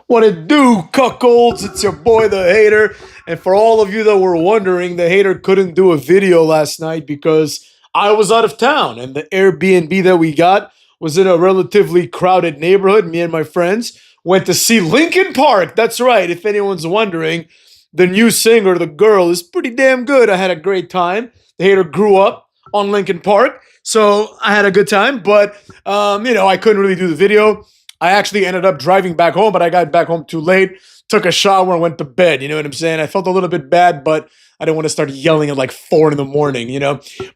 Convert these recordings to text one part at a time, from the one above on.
What it do, cuckolds? It's your boy, the Hater. And for all of you that were wondering, the Hater couldn't do a video last night because I was out of town. And the Airbnb that we got was in a relatively crowded neighborhood. Me and my friends went to see Linkin Park. That's right, if anyone's wondering. The new singer, the girl, is pretty damn good. I had a great time. The Hater grew up on Linkin Park, so I had a good time. But, I couldn't really do the video. I actually ended up driving back home, but I got back home too late, took a shower, and went to bed. You know what I'm saying? I felt a little bit bad, but I didn't want to start yelling at like 4 in the morning.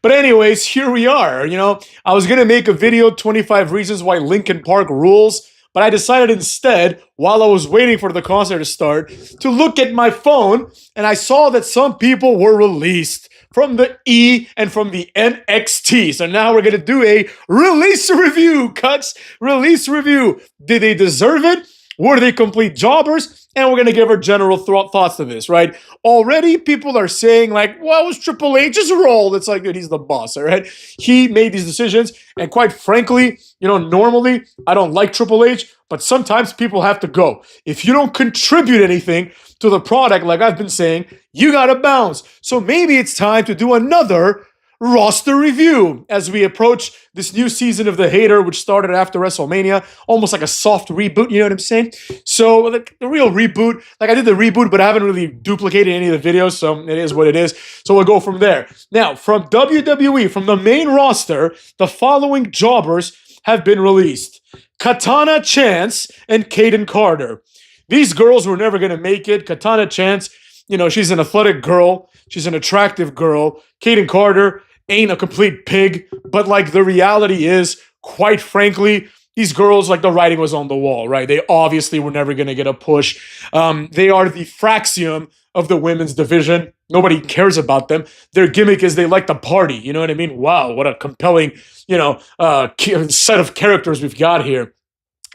But anyways, here we are. I was going to make a video, 25 reasons why Linkin Park rules, but I decided instead, while I was waiting for the concert to start, to look at my phone, and I saw that some people were released from the E and from the NXT. So now we're going to do a release review, Cuts. Release review. Did they deserve it? Were they complete jobbers? And we're going to give our general thoughts to this, right? Already people are saying like, what was Triple H's role? It's like, dude, he's the boss, all right? He made these decisions. And quite frankly, normally I don't like Triple H, but sometimes people have to go. If you don't contribute anything to the product, like I've been saying, you got to bounce. So maybe it's time to do another roster review as we approach this new season of The Hater, which started after WrestleMania, almost like a soft reboot, you know what I'm saying? So like, the real reboot, like I did the reboot, but I haven't really duplicated any of the videos, so it is what it is. So we'll go from there. Now, from WWE, from the main roster, the following jobbers have been released: Katana Chance and Kaden Carter. These girls were never going to make it. Katana Chance, she's an athletic girl. She's an attractive girl. Kaden Carter ain't a complete pig. But, like, the reality is, quite frankly, these girls, like, the writing was on the wall, right? They obviously were never going to get a push. They are the fraxium of the women's division. Nobody cares about them. Their gimmick is they like to party. You know what I mean? Wow, what a compelling, set of characters we've got here.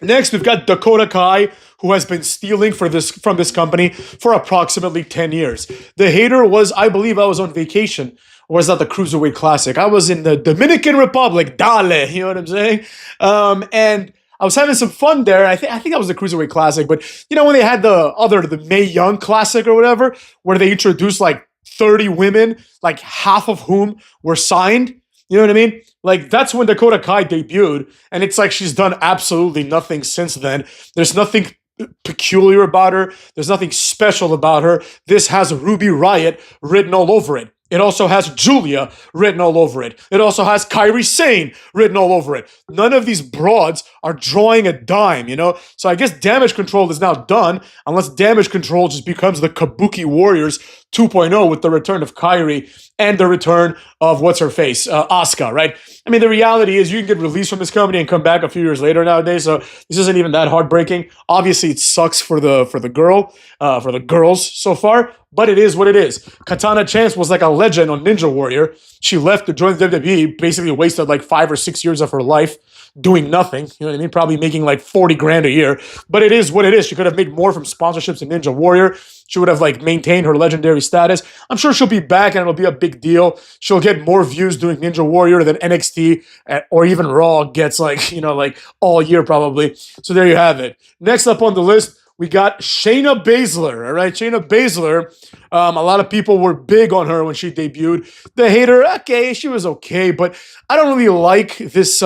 Next, we've got Dakota Kai, who has been stealing from this company for approximately 10 years. The Hater was, I believe I was on vacation, or was that the Cruiserweight Classic? I was in the Dominican Republic, Dale, you know what I'm saying? And I was having some fun there. I think that was the Cruiserweight Classic, but when they had the Mae Young Classic or whatever, where they introduced like 30 women, like half of whom were signed, you know what I mean? Like, that's when Dakota Kai debuted, and it's like she's done absolutely nothing since then. There's nothing peculiar about her. There's nothing special about her. This has Ruby Riott written all over it. It also has Julia written all over it. It also has Kairi Sane written all over it. None of these broads are drawing a dime, So I guess Damage Control is now done, unless Damage Control just becomes the Kabuki Warriors 2.0 with the return of Kairi and the return of what's-her-face, Asuka, right? I mean, the reality is you can get released from this company and come back a few years later nowadays, so this isn't even that heartbreaking. Obviously, it sucks for the girls so far, but it is what it is. Katana Chance was like a legend on Ninja Warrior. She left to join the WWE, basically wasted like 5 or 6 years of her life doing nothing. You know what I mean? Probably making like 40 grand a year. But it is what it is. She could have made more from sponsorships in Ninja Warrior. She would have like maintained her legendary status. I'm sure she'll be back and it'll be a big deal. She'll get more views doing Ninja Warrior than NXT or even Raw gets like all year probably. So there you have it. Next up on the list, we got Shayna Baszler, all right? Shayna Baszler, a lot of people were big on her when she debuted. The Hater, okay, she was okay, but I don't really like this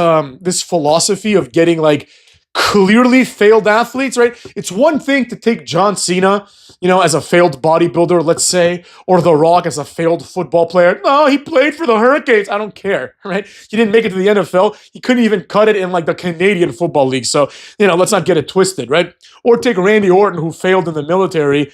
philosophy of getting like clearly failed athletes, right? It's one thing to take John Cena, as a failed bodybuilder, let's say, or The Rock as a failed football player. No, he played for the Hurricanes. I don't care, right? He didn't make it to the NFL. He couldn't even cut it in like the Canadian Football League. So, let's not get it twisted, right? Or take Randy Orton, who failed in the military.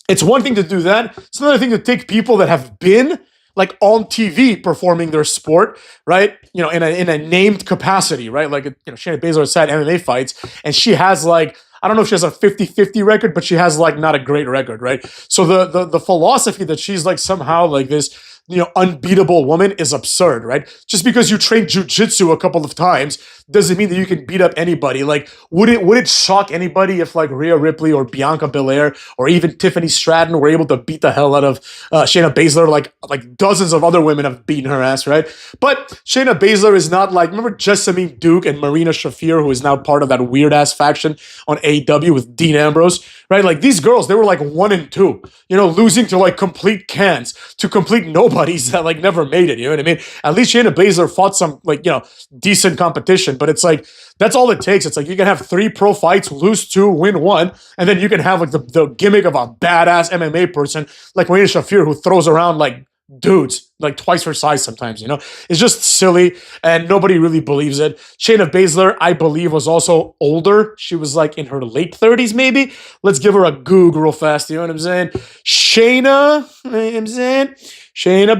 It's one thing to do that. It's another thing to take people that have been like on TV performing their sport, right? In a named capacity, right? Like, Shayna Baszler has had MMA fights, and she has like, I don't know if she has a 50-50 record, but she has like not a great record, right? So the philosophy that she's like somehow like this unbeatable woman is absurd, right? Just because you train jujitsu a couple of times doesn't mean that you can beat up anybody. Like, would it shock anybody if like Rhea Ripley or Bianca Belair or even Tiffany Stratton were able to beat the hell out of Shayna Baszler? Like dozens of other women have beaten her ass, right? But Shayna Baszler is not like, remember Jessamine Duke and Marina Shafir, who is now part of that weird ass faction on AEW with Dean Ambrose, right? Like these girls, they were like 1 and 2, losing to like complete cans, to complete nobodies that like never made it. You know what I mean? At least Shayna Baszler fought some like, decent competition, but it's like, that's all it takes. It's like you can have 3 pro fights, lose 2, win 1, and then you can have like the gimmick of a badass MMA person like Marina Shafir who throws around like dudes like twice her size sometimes. It's just silly and nobody really believes it. Shayna Baszler, I believe, was also older. She was like in her late 30s maybe. Let's give her a goog real fast. You know what I'm saying? Shayna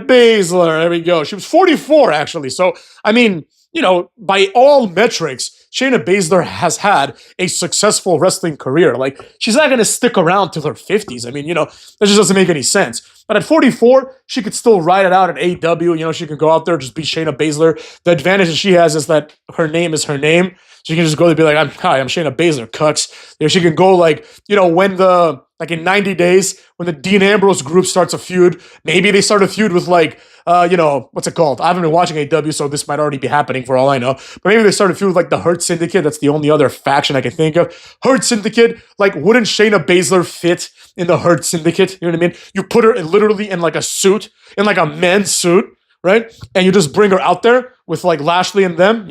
Baszler, there we go. She was 44 actually. So I mean, by all metrics, Shayna Baszler has had a successful wrestling career. Like, she's not going to stick around till her 50s. I mean, that just doesn't make any sense. But at 44, she could still ride it out at AEW. She can go out there, just be Shayna Baszler. The advantage that she has is that her name is her name. She can just go there and be like, hi, I'm Shayna Baszler, cucks. She can go like, like in 90 days, when the Dean Ambrose group starts a feud, maybe they start a feud with like, what's it called? I haven't been watching AEW, so this might already be happening for all I know. But maybe they start a feud with like the Hurt Syndicate. That's the only other faction I can think of. Hurt Syndicate, like, wouldn't Shayna Baszler fit in the Hurt Syndicate? You know what I mean? You put her literally in like a suit, in like a men's suit, right? And you just bring her out there with like Lashley and them,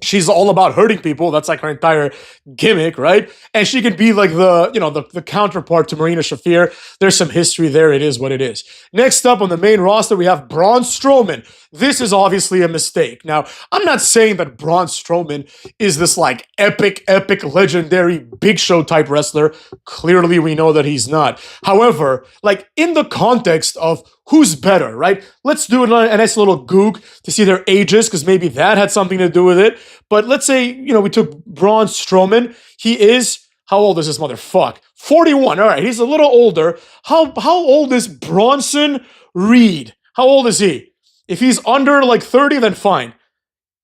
She's all about hurting people. That's like her entire gimmick, right? And she can be like the counterpart to Marina Shafir. There's some history there. It is what it is. Next up on the main roster, we have Braun Strowman. This is obviously a mistake. Now, I'm not saying that Braun Strowman is this like epic, legendary Big Show type wrestler. Clearly, we know that he's not. However, like in the context of who's better, right? Let's do a nice little goog to see their ages, because maybe that had something to do with it. But let's say, we took Braun Strowman. He is, how old is this motherfucker? 41. All right, he's a little older. How old is Bronson Reed? How old is he? If he's under like 30, then fine.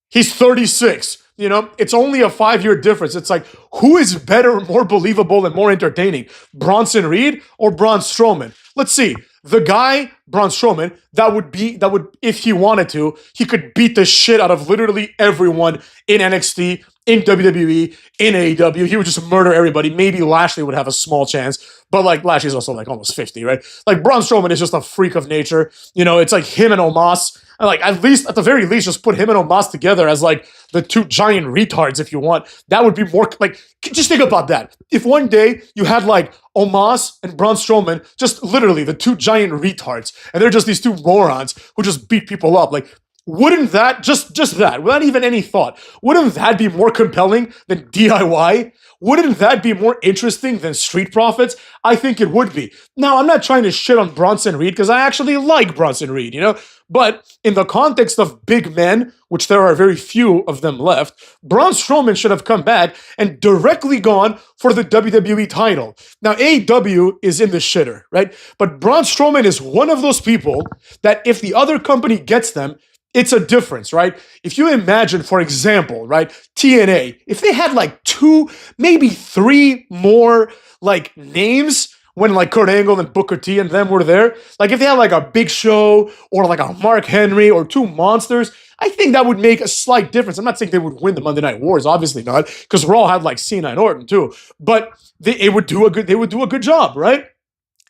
He's 36. It's only a 5-year difference. It's like, who is better, more believable, and more entertaining? Bronson Reed or Braun Strowman? Let's see. The guy, Braun Strowman, that would, if he wanted to, he could beat the shit out of literally everyone in NXT, in WWE, in AEW. He would just murder everybody. Maybe Lashley would have a small chance, but like Lashley's also like almost 50, right? Like Braun Strowman is just a freak of nature. It's like him and Omos. And like at the very least, just put him and Omos together as like the 2 giant retards if you want. That would be more like, just think about that. If one day you had like Omos and Braun Strowman, just literally the 2 giant retards, and they're just these 2 morons who just beat people up, like, wouldn't that, just that, without even any thought, wouldn't that be more compelling than DIY? Wouldn't that be more interesting than Street Profits? I think it would be. Now, I'm not trying to shit on Bronson Reed, because I actually like Bronson Reed, But in the context of big men, which there are very few of them left, Braun Strowman should have come back and directly gone for the WWE title. Now, AEW is in the shitter, right? But Braun Strowman is one of those people that if the other company gets them, it's a difference, right? If you imagine, for example, right, TNA, if they had like 2, maybe 3 more like names when like Kurt Angle and Booker T and them were there, like if they had like a Big Show or like a Mark Henry or 2 monsters, I think that would make a slight difference. I'm not saying they would win the Monday Night Wars, obviously not, because Raw had like Cena and Orton too, but they would do a good job, right?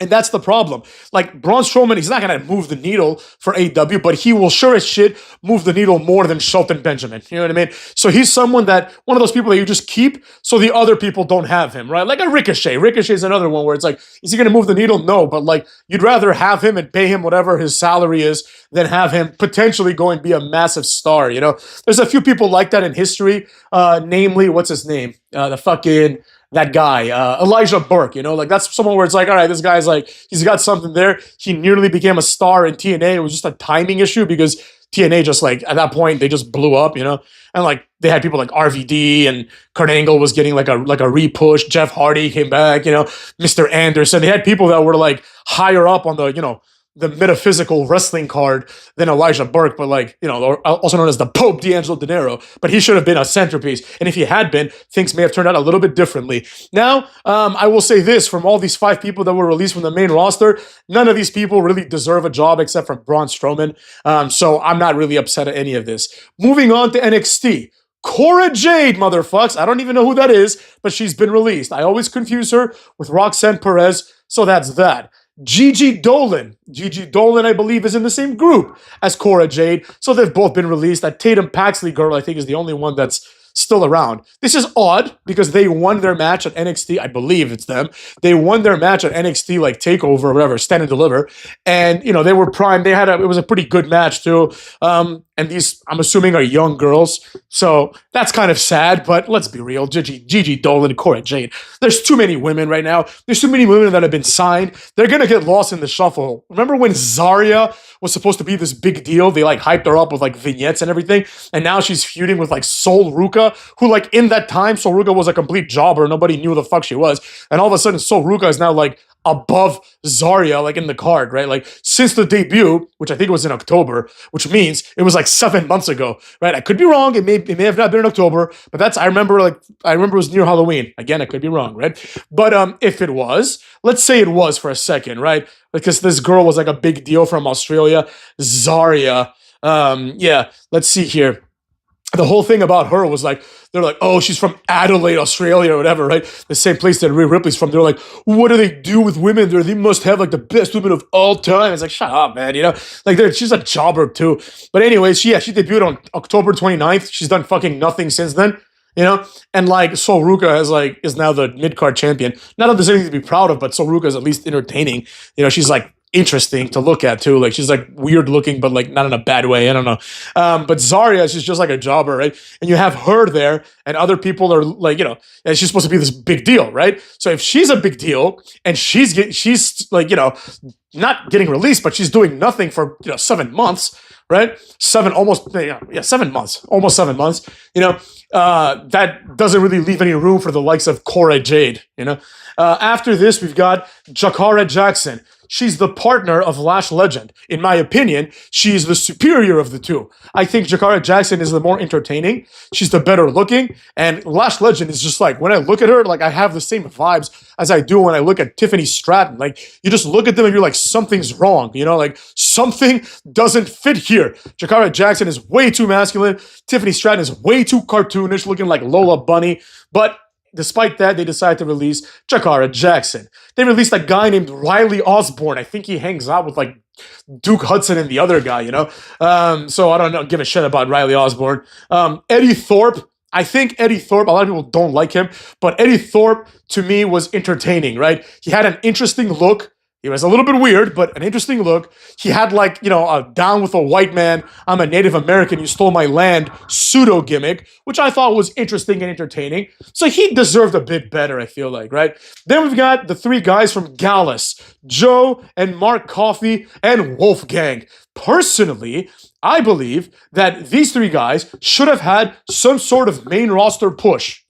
And that's the problem. Like, Braun Strowman, he's not going to move the needle for AEW, but he will sure as shit move the needle more than Shelton Benjamin. You know what I mean? So he's someone that, one of those people that you just keep so the other people don't have him, right? Like a Ricochet. Ricochet is another one where it's like, is he going to move the needle? No, but like, you'd rather have him and pay him whatever his salary is than have him potentially go and be a massive star, There's a few people like that in history, namely, what's his name? That guy, Elijah Burke, like that's someone where it's like, all right, this guy's like, he's got something there. He nearly became a star in TNA. It was just a timing issue because TNA just like, at that point, they just blew up, and like they had people like RVD and Kurt Angle was getting like a repush. Jeff Hardy came back, Mr. Anderson. They had people that were like higher up on the, the metaphysical wrestling card than Elijah Burke, but like, or also known as the Pope D'Angelo De Niro. But he should have been a centerpiece. And if he had been, things may have turned out a little bit differently. Now, I will say this, from all these 5 people that were released from the main roster, none of these people really deserve a job except for Braun Strowman. So I'm not really upset at any of this. Moving on to NXT. Cora Jade, motherfucks. I don't even know who that is, but she's been released. I always confuse her with Roxanne Perez, so that's that. Gigi Dolan. Gigi Dolan, I believe, is in the same group as Cora Jade, so they've both been released. That Tatum Paxley girl, I think, is the only one that's still around. This is odd because they won their match at NXT. I believe it's them. They won their match at NXT, like TakeOver or whatever, Stand and Deliver. And, they were primed. It was a pretty good match too. And these, I'm assuming, are young girls. So that's kind of sad, but let's be real. Gigi Dolan, Cora Jade. There's too many women right now. There's too many women that have been signed. They're going to get lost in the shuffle. Remember when Zarya was supposed to be this big deal? They like hyped her up with like vignettes and everything. And now she's feuding with like Sol Ruka, who like in that time, Sol Ruka was a complete jobber. Nobody knew who the fuck she was. And all of a sudden, Sol Ruka is now like above Zarya, like in the card, right? Like since the debut, which I think was in October, which means it was like 7 months ago, right? I could be wrong. It may have not been in October, but I remember it was near Halloween. Again, I could be wrong, right? But if it was, let's say it was for a second, right? Because this girl was like a big deal from Australia, Zarya. Yeah, let's see here. The whole thing about her was like, they're like, oh, she's from Adelaide, Australia, or whatever, right? The same place that Rhea Ripley's from. They're like, what do they do with women there? They must have like the best women of all time. It's like, shut up, man, Like, she's a jobber too. But anyways, she debuted on October 29th. She's done fucking nothing since then, And like, Sol Ruka is now the mid-card champion. Not that there's anything to be proud of, but Sol Ruka is at least entertaining. She's like, interesting to look at too. Like she's like weird looking, but like not in a bad way. I don't know. But Zarya, she's just like a jobber, right? And you have her there, and other people are like, and she's supposed to be this big deal, right? So if she's a big deal and she's like, not getting released, but she's doing nothing for 7 months, right? 7 months, almost 7 months. That doesn't really leave any room for the likes of Cora Jade. After this, we've got Jakara Jackson. She's the partner of Lash Legend. In my opinion, she's the superior of the two. I think Jakara Jackson is the more entertaining. She's the better looking. And Lash Legend is just like, when I look at her, like I have the same vibes as I do when I look at Tiffany Stratton. Like you just look at them and you're like, something's wrong. Like something doesn't fit here. Jakara Jackson is way too masculine. Tiffany Stratton is way too cartoonish, looking like Lola Bunny. But despite that, they decided to release Jakara Jackson. They released a guy named Riley Osborne. I think he hangs out with like Duke Hudson and the other guy, So I don't give a shit about Riley Osborne. Eddie Thorpe. I think Eddie Thorpe, a lot of people don't like him, but Eddie Thorpe to me was entertaining, right? He had an interesting look. He was a little bit weird, but an interesting look. He had like, a down with a white man, I'm a Native American, you stole my land pseudo gimmick, which I thought was interesting and entertaining. So he deserved a bit better, I feel like, right? Then we've got the 3 guys from Gallus, Joe and Mark Coffey and Wolfgang. Personally, I believe that these 3 guys should have had some sort of main roster push.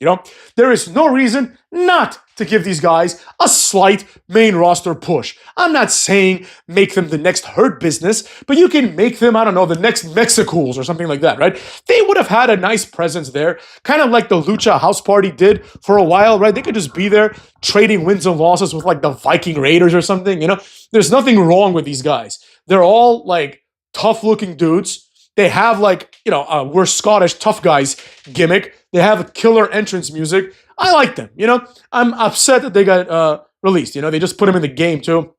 There is no reason not to give these guys a slight main roster push. I'm not saying make them the next Hurt Business, but you can make them, I don't know, the next Mexicools or something like that, right? They would have had a nice presence there, kind of like the Lucha House Party did for a while, right? They could just be there trading wins and losses with like the Viking Raiders or something, There's nothing wrong with these guys. They're all like tough-looking dudes. They have like, we're Scottish tough guys gimmick. They have killer entrance music. I like them, I'm upset that they got released, they just put them in the game too.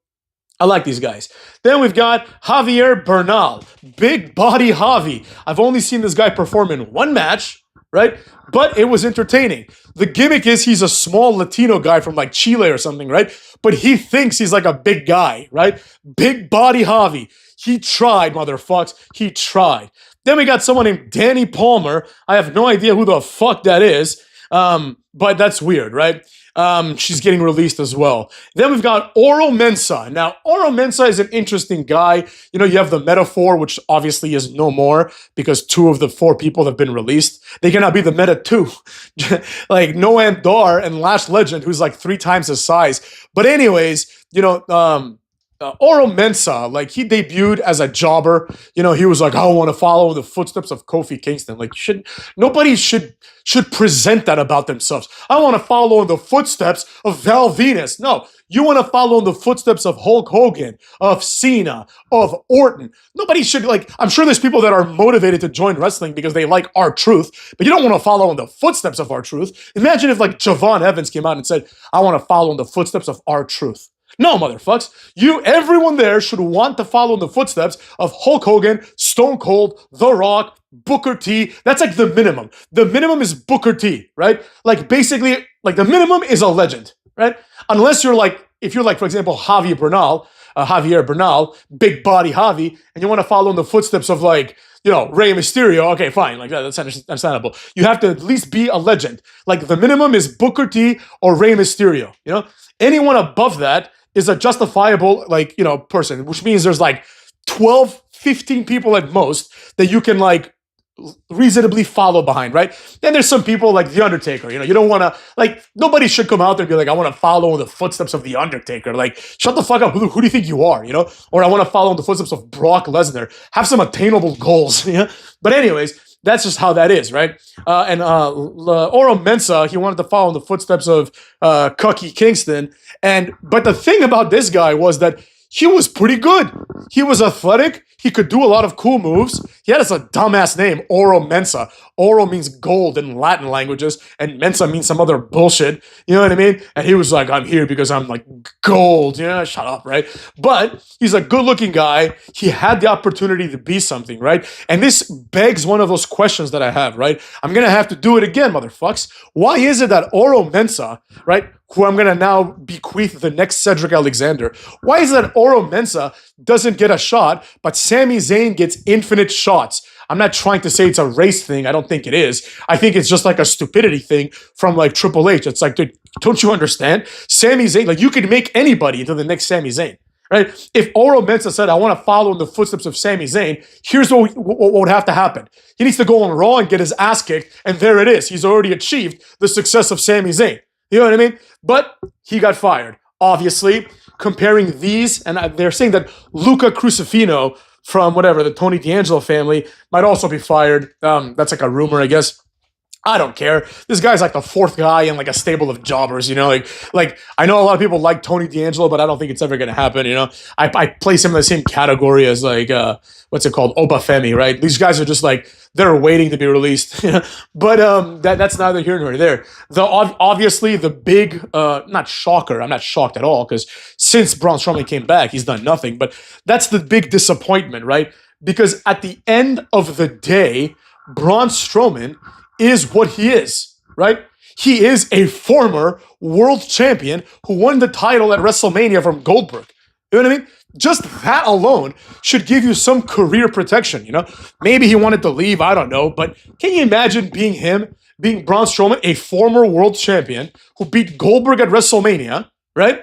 I like these guys. Then we've got Javier Bernal, big body Javi. I've only seen this guy perform in 1 match, right? But it was entertaining. The gimmick is he's a small Latino guy from like Chile or something, right? But he thinks he's like a big guy, right? Big body Javi. He tried, motherfucks. He tried. Then we got someone named Danny Palmer. I have no idea who the fuck that is. But that's weird, right? She's getting released as well. Then we've got Oro Mensah. Now, Oro Mensah is an interesting guy. You have the Metaphor, which obviously is no more because 2 of the 4 people have been released. They cannot be the Meta 2. Like Noam Dar and Lash Legend, who's like 3 times his size. But anyways, Oro Mensah, like he debuted as a jobber. You know, he was like, I want to follow in the footsteps of Kofi Kingston. Like, nobody should present that about themselves. I want to follow in the footsteps of Val Venus. No, you want to follow in the footsteps of Hulk Hogan, of Cena, of Orton. Nobody should, like, I'm sure there's people that are motivated to join wrestling because they like R-Truth, but you don't want to follow in the footsteps of R-Truth. Imagine if like Javon Evans came out and said, I want to follow in the footsteps of R-Truth. No, motherfucks. Everyone there should want to follow in the footsteps of Hulk Hogan, Stone Cold, The Rock, Booker T. That's like the minimum. The minimum is Booker T, right? Like basically, like the minimum is a legend, right? Unless you're like, if you're like, for example, Javier Bernal, big body Javi, and you want to follow in the footsteps of like, you know, Rey Mysterio, okay, fine, like that's understandable. You have to at least be a legend. Like the minimum is Booker T or Rey Mysterio, you know? Anyone above that is a justifiable, like, you know, person, which means there's like 12, 15 people at most that you can like reasonably follow behind, right? Then there's some people like The Undertaker, you know, you don't want to, like, nobody should come out there and be like, I want to follow in the footsteps of The Undertaker. Like, shut the fuck up. Who do you think you are, you know? Or I want to follow in the footsteps of Brock Lesnar. Have some attainable goals, you know? But anyways, that's just how that is, right? Oro Mensah, he wanted to follow in the footsteps of Kofi Kingston. But the thing about this guy was that he was pretty good. He was athletic. He could do a lot of cool moves. He had a dumbass name, Oro Mensah. Oro means gold in Latin languages, and Mensa means some other bullshit. You know what I mean? And he was like, I'm here because I'm like gold. Yeah, shut up, right? But he's a good-looking guy. He had the opportunity to be something, right? And this begs one of those questions that I have, right? I'm going to have to do it again, motherfucks. Why is it that Oro Mensah, right, who I'm going to now bequeath the next Cedric Alexander, why is it that Oro Mensah doesn't get a shot, but Sami Zayn gets infinite shots? I'm not trying to say it's a race thing. I don't think it is. I think it's just like a stupidity thing from like Triple H. It's like, dude, don't you understand? Sami Zayn, like you could make anybody into the next Sami Zayn, right? If Oro Mensah said, I want to follow in the footsteps of Sami Zayn, here's what would have to happen. He needs to go on Raw and get his ass kicked, and there it is. He's already achieved the success of Sami Zayn. You know what I mean? But he got fired. Obviously, comparing these, and they're saying that Luca Crucifino from whatever, the Tony D'Angelo family might also be fired. That's like a rumor, I guess. I don't care. This guy's like the fourth guy in like a stable of jobbers, you know? Like I know a lot of people like Tony D'Angelo, but I don't think it's ever going to happen, you know? I place him in the same category as like, what's it called? Obafemi, right? These guys are just like, they're waiting to be released. But that's neither here nor there. Obviously, the big, not shocker, I'm not shocked at all, because since Braun Strowman came back, he's done nothing. But that's the big disappointment, right? Because at the end of the day, Braun Strowman is what he is, right? He is a former world champion who won the title at WrestleMania from Goldberg. You know what I mean? Just that alone should give you some career protection, you know? Maybe he wanted to leave, I don't know, but can you imagine being Braun Strowman, a former world champion who beat Goldberg at WrestleMania, right?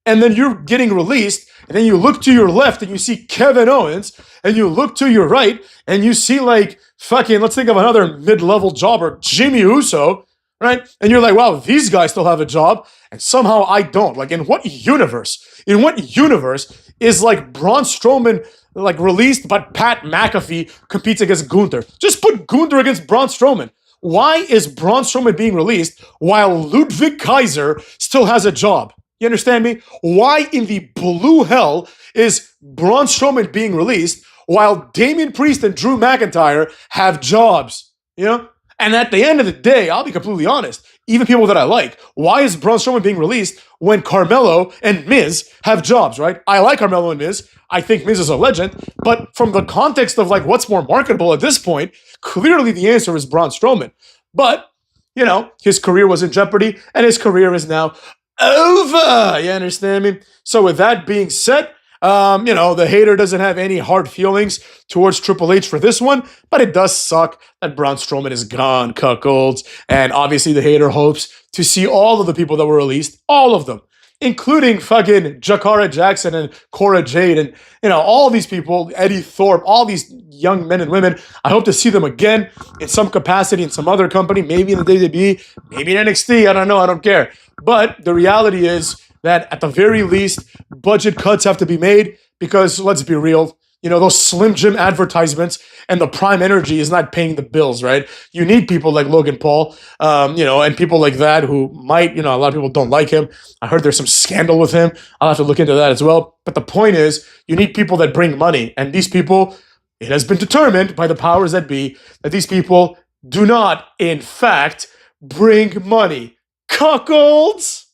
And then you're getting released, and then you look to your left and you see Kevin Owens, and you look to your right and you see like fucking, let's think of another mid-level jobber, Jimmy Uso, right? And you're like, wow, these guys still have a job, and somehow I don't. Like, in what universe? In what universe is like Braun Strowman like released, but Pat McAfee competes against Gunther? Just put Gunther against Braun Strowman. Why is Braun Strowman being released while Ludwig Kaiser still has a job? You understand me? Why in the blue hell is Braun Strowman being released while Damian Priest and Drew McIntyre have jobs? You know? And at the end of the day, I'll be completely honest, even people that I like, why is Braun Strowman being released when Carmelo and Miz have jobs, right? I like Carmelo and Miz. I think Miz is a legend. But from the context of like what's more marketable at this point, clearly the answer is Braun Strowman. But, you know, his career was in jeopardy, and his career is now over. You understand me? So with that being said, you know, the hater doesn't have any hard feelings towards Triple H for this one, but it does suck that Braun Strowman is gone, cuckolds. And obviously the hater hopes to see all of the people that were released, all of them, including fucking Jakara Jackson and Cora Jade and, you know, all these people, Eddie Thorpe, all these young men and women. I hope to see them again in some capacity in some other company, maybe in the WWE, maybe in NXT. I don't know. I don't care. But the reality is, that at the very least, budget cuts have to be made because let's be real, those Slim Jim advertisements and the Prime Energy is not paying the bills, right? You need people like Logan Paul, and people like that who might, a lot of people don't like him. I heard there's some scandal with him. I'll have to look into that as well. But the point is, you need people that bring money. And these people, it has been determined by the powers that be that these people do not, in fact, bring money. Cuckolds!